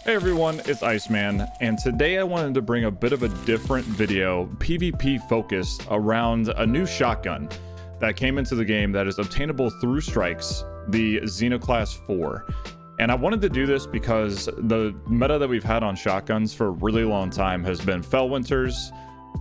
Hey everyone, it's Iceman, and today I wanted to bring a bit of a different video, PvP focused, around a new shotgun that came into the game that is obtainable through strikes, the Xenoclast 4. And I wanted to do this because the meta that we've had on shotguns for a really long time has been FELWINTER'S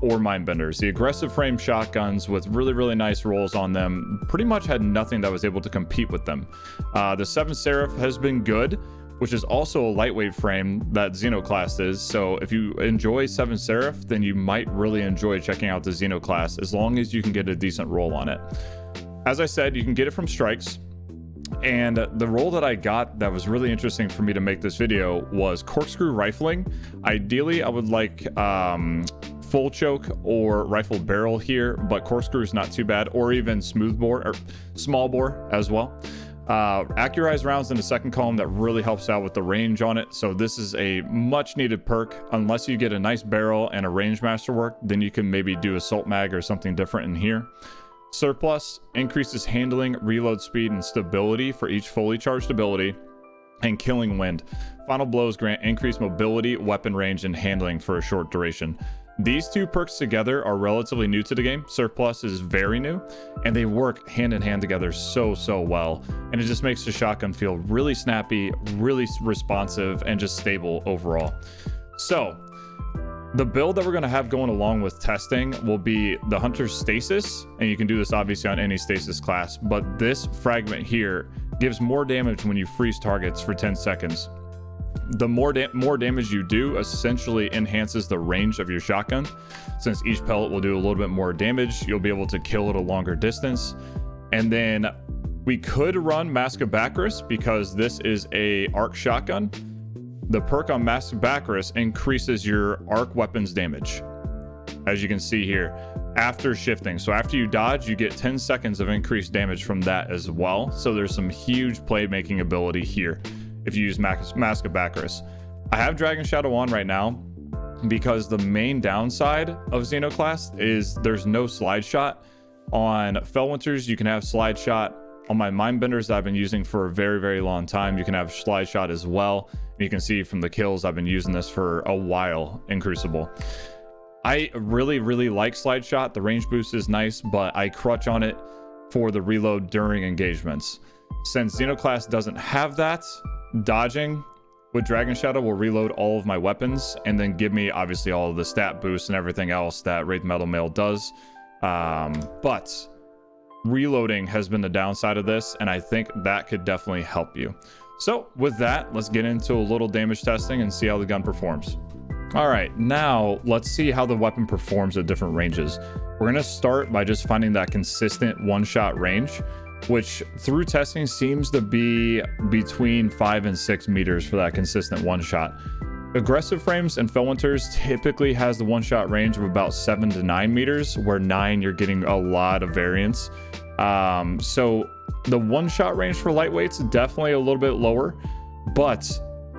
or MINDBENDER'S. The aggressive frame shotguns with really nice rolls on them pretty much had nothing that was able to compete with them. The 7 Seraph has been good, which is also a lightweight frame that Xenoclast is. So if you enjoy 7 Seraph, then you might really enjoy checking out the Xenoclast as long as you can get a decent roll on it. As I said, you can get it from strikes. And the roll that I got that was really interesting for me to make this video was corkscrew rifling. Ideally, I would like full choke or rifle barrel here, but corkscrew is not too bad, or even smooth bore or small bore as well. Accurized rounds in the second column that really helps out with the range on it. So this is a much needed perk. Unless you get a nice barrel and a range masterwork, then you can maybe do assault mag or something different in here. Surplus increases handling, reload speed, and stability for each fully charged ability. And killing wind. Final blows grant increased mobility, weapon range, and handling for a short duration. These two perks together are relatively new to the game. Surplus is very new, and they work hand in hand together so well. And it just makes the shotgun feel really snappy, really responsive, and just stable overall. So the build that we're going to have going along with testing will be the Hunter's Stasis, and you can do this obviously on any Stasis class, but this fragment here gives more damage when you freeze targets for 10 seconds. The more damage you do essentially enhances the range of your shotgun. Since each pellet will do a little bit more damage, you'll be able to kill at a longer distance. And then we could run Mask of Bakris because this is a arc shotgun. The perk on Mask of Bakris increases your arc weapons damage, as you can see here, after shifting. So after you dodge, you get 10 seconds of increased damage from that as well. So there's some huge playmaking ability here if you use Mask of Bakris. I have Dragon Shadow on right now because the main downside of Xenoclast is there's no slide shot. On FELWINTER'S, you can have slide shot. On my MINDBENDER'S that I've been using for a very long time, you can have slide shot as well. You can see from the kills, I've been using this for a while in Crucible. I really like slide shot. The range boost is nice, but I crutch on it for the reload during engagements. Since Xenoclast doesn't have that, dodging with Dragon Shadow will reload all of my weapons and then give me obviously all of the stat boosts and everything else that Wraith Metal Mail does. But reloading has been the downside of this, and I think that could definitely help you. So with that, let's get into a little damage testing and see how the gun performs. All right, now let's see how the weapon performs at different ranges. We're going to start by just finding that consistent one-shot range, which through testing seems to be between 5 and 6 meters for that consistent one shot. Aggressive frames and FELWINTER'S typically has the one shot range of about 7 to 9 meters, where 9 you're getting a lot of variance. So the one shot range for lightweights definitely a little bit lower, but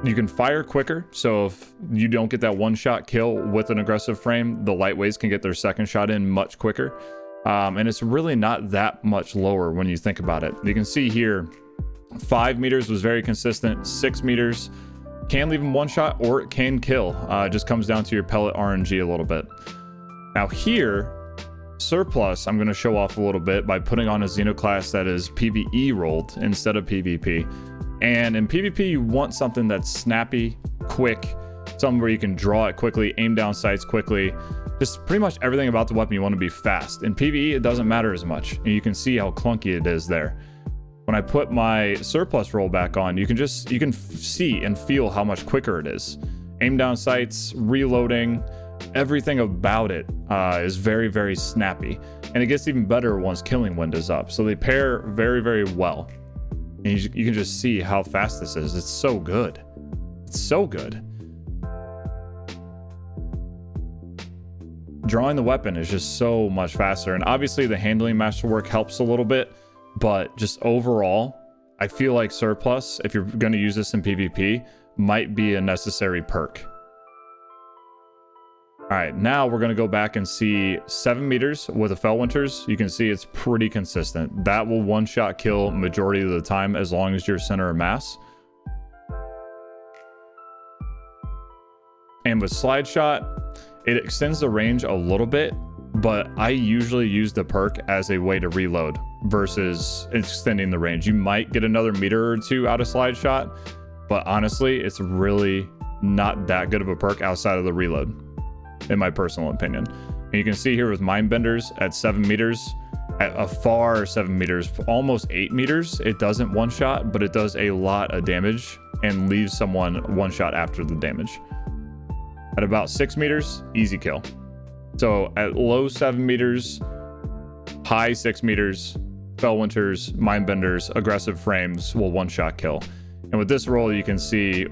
you can fire quicker. So if you don't get that one shot kill with an aggressive frame, the lightweights can get their second shot in much quicker. And it's really not that much lower when you think about it. You can see here, 5 meters was very consistent. 6 meters can leave them one shot or it can kill. It just comes down to your pellet RNG a little bit. Now here, Surplus, I'm going to show off a little bit by putting on a Xenoclast that is PvE rolled instead of PvP. And in PvP, you want something that's snappy, quick, something where you can draw it quickly, aim down sights quickly. Just pretty much everything about the weapon you want to be fast. In PvE, it doesn't matter as much, and you can see how clunky it is there. When I put my Surplus roll back on, you can see and feel how much quicker it is. Aim down sights, reloading, everything about it is very snappy, and it gets even better once killing wind is up. So they pair very well, and you can just see how fast this is. It's so good. It's so good. Drawing the weapon is just so much faster, and obviously the handling masterwork helps a little bit, but just overall I feel like Surplus, if you're going to use this in PvP, might be a necessary perk. All right, now we're going to go back and see 7 meters with a FELWINTER'S. You can see it's pretty consistent. That will one shot kill majority of the time as long as you're center of mass. And with slide shot, it extends the range a little bit, but I usually use the perk as a way to reload versus extending the range. You might get another meter or two out of slide shot, but honestly, it's really not that good of a perk outside of the reload, in my personal opinion. And you can see here with Mindbenders at 7 meters, at a far 7 meters, almost 8 meters, it doesn't one shot, but it does a lot of damage and leaves someone one shot after the damage. At about 6 meters, easy kill. So at low 7 meters, high 6 meters, Felwinter's, Mindbenders, aggressive frames will one shot kill. And with this roll, you can see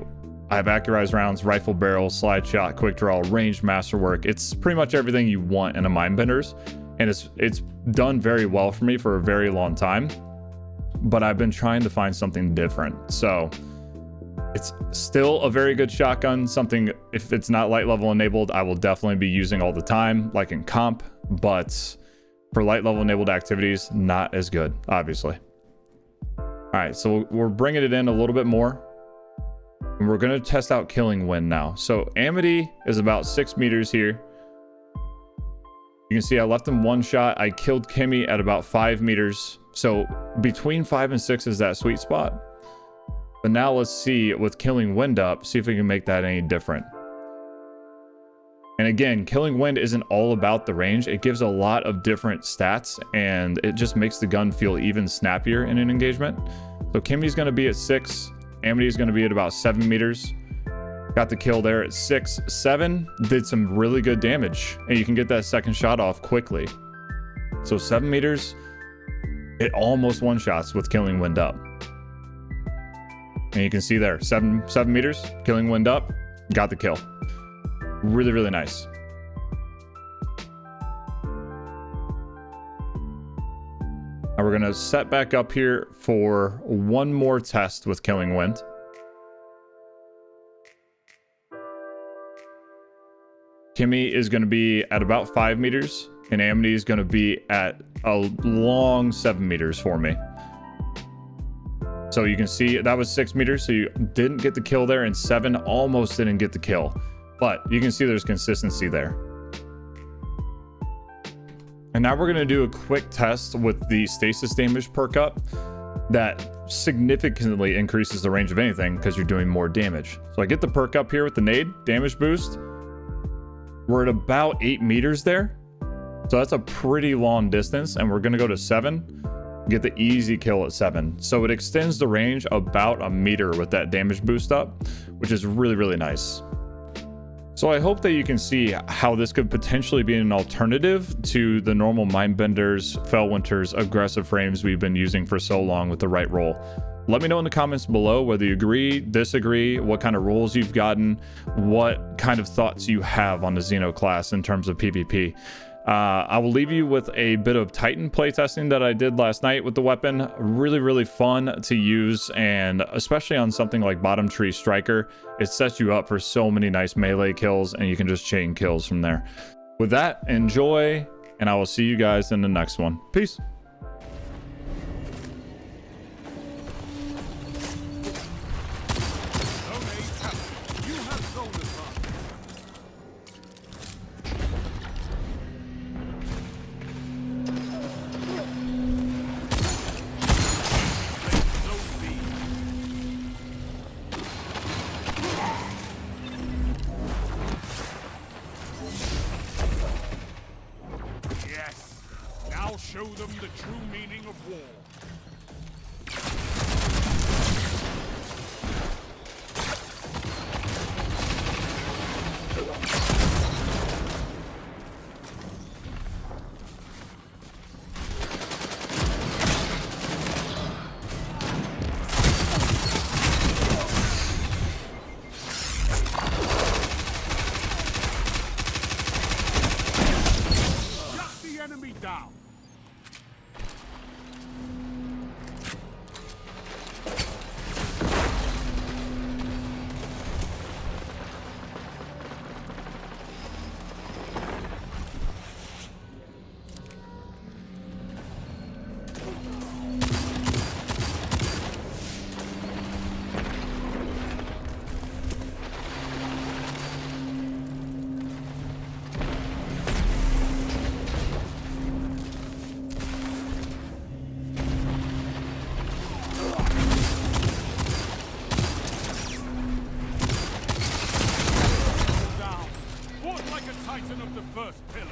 I have accurized rounds, rifle barrel, slide shot, quick draw, ranged masterwork. It's pretty much everything you want in a Mindbenders, and it's done very well for me for a very long time. But I've been trying to find something different. So it's still a very good shotgun. Something, if it's not light level enabled, I will definitely be using all the time, like in comp. But for light level enabled activities, not as good, obviously. All right, so we're bringing it in a little bit more. And we're going to test out Killing Wind now. So Amity is about 6 meters here. You can see I left him one shot. I killed Kimmy at about 5 meters. So between 5 and 6 is that sweet spot. But now let's see with Killing Wind up, see if we can make that any different. And again, Killing Wind isn't all about the range. It gives a lot of different stats, and it just makes the gun feel even snappier in an engagement. So Kimmy's going to be at 6. Amity is going to be at about 7 meters. Got the kill there at 6. 7 did some really good damage, and you can get that second shot off quickly. So 7 meters, it almost one shots with Killing Wind up. And you can see there, 7 meters, Killing Wind up, got the kill. Really, really nice. Now we're going to set back up here for one more test with Killing Wind. Kimmy is going to be at about 5 meters, and Amity is going to be at a long 7 meters for me. So you can see that was 6 meters, so you didn't get the kill there, and 7 almost didn't get the kill. But you can see there's consistency there. And now we're going to do a quick test with the stasis damage perk up that significantly increases the range of anything because you're doing more damage. So I get the perk up here with the nade damage boost. We're at about 8 meters there. So that's a pretty long distance, and we're going to go to 7. Get the easy kill at 7. So it extends the range about a meter with that damage boost up, which is really, really nice. So I hope that you can see how this could potentially be an alternative to the normal Mindbenders, Felwinter's aggressive frames we've been using for so long with the right roll. Let me know in the comments below whether you agree, disagree, what kind of rolls you've gotten, what kind of thoughts you have on the Xenoclast in terms of PvP. I will leave you with a bit of Titan playtesting that I did last night with the weapon. Really, really fun to use, and especially on something like Bottom Tree Striker, it sets you up for so many nice melee kills, and you can just chain kills from there. With that, enjoy, and I will see you guys in the next one. Peace. I'll show them the true meaning of war. Shut the enemy down. construction of the first pillar.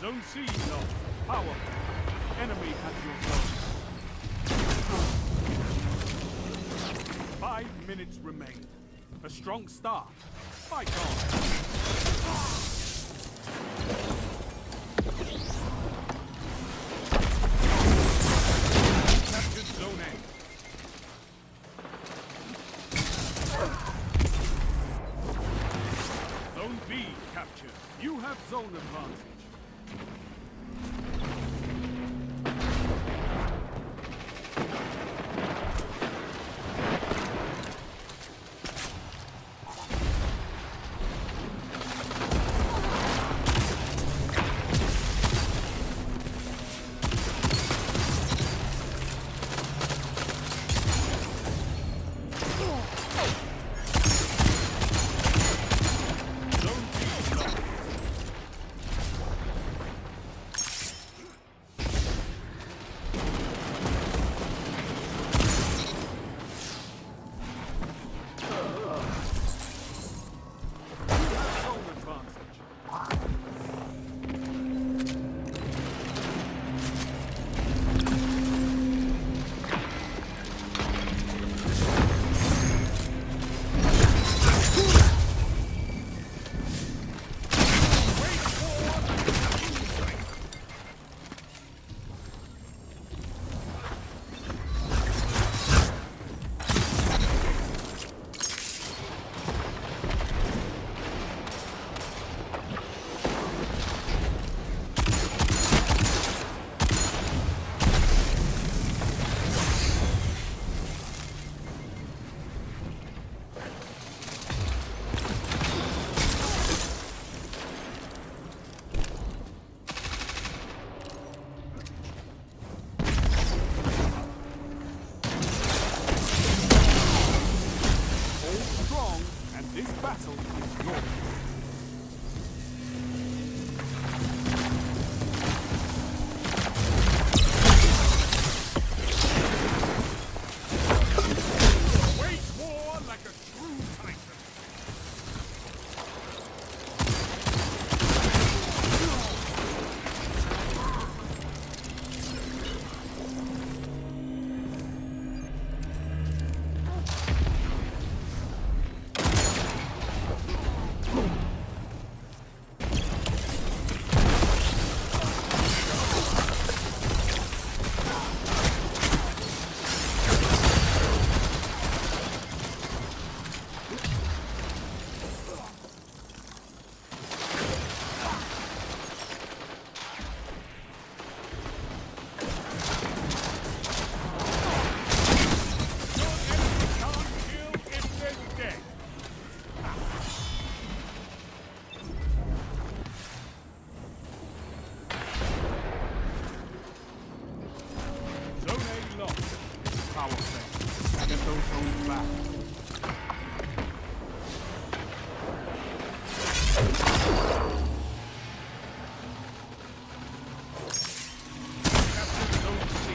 Zone C lost. Power. Enemy has your zone. 5 minutes remain. A strong start. Fight on. Captured Zone A. Zone B captured. You have zone advantage. those zones back. Capture Zone C.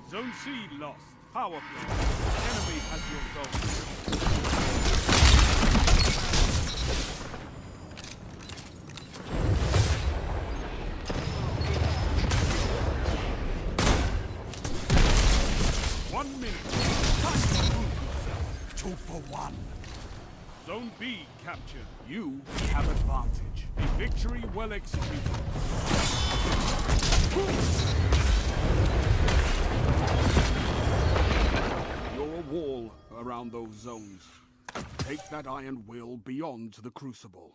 Zone C lost. Power play. Enemy has your zone. One minute. Time to prove yourself. 2 for 1. Zone B captured. You have advantage. A victory well executed. You're a wall around those zones. Take that iron will beyond the crucible.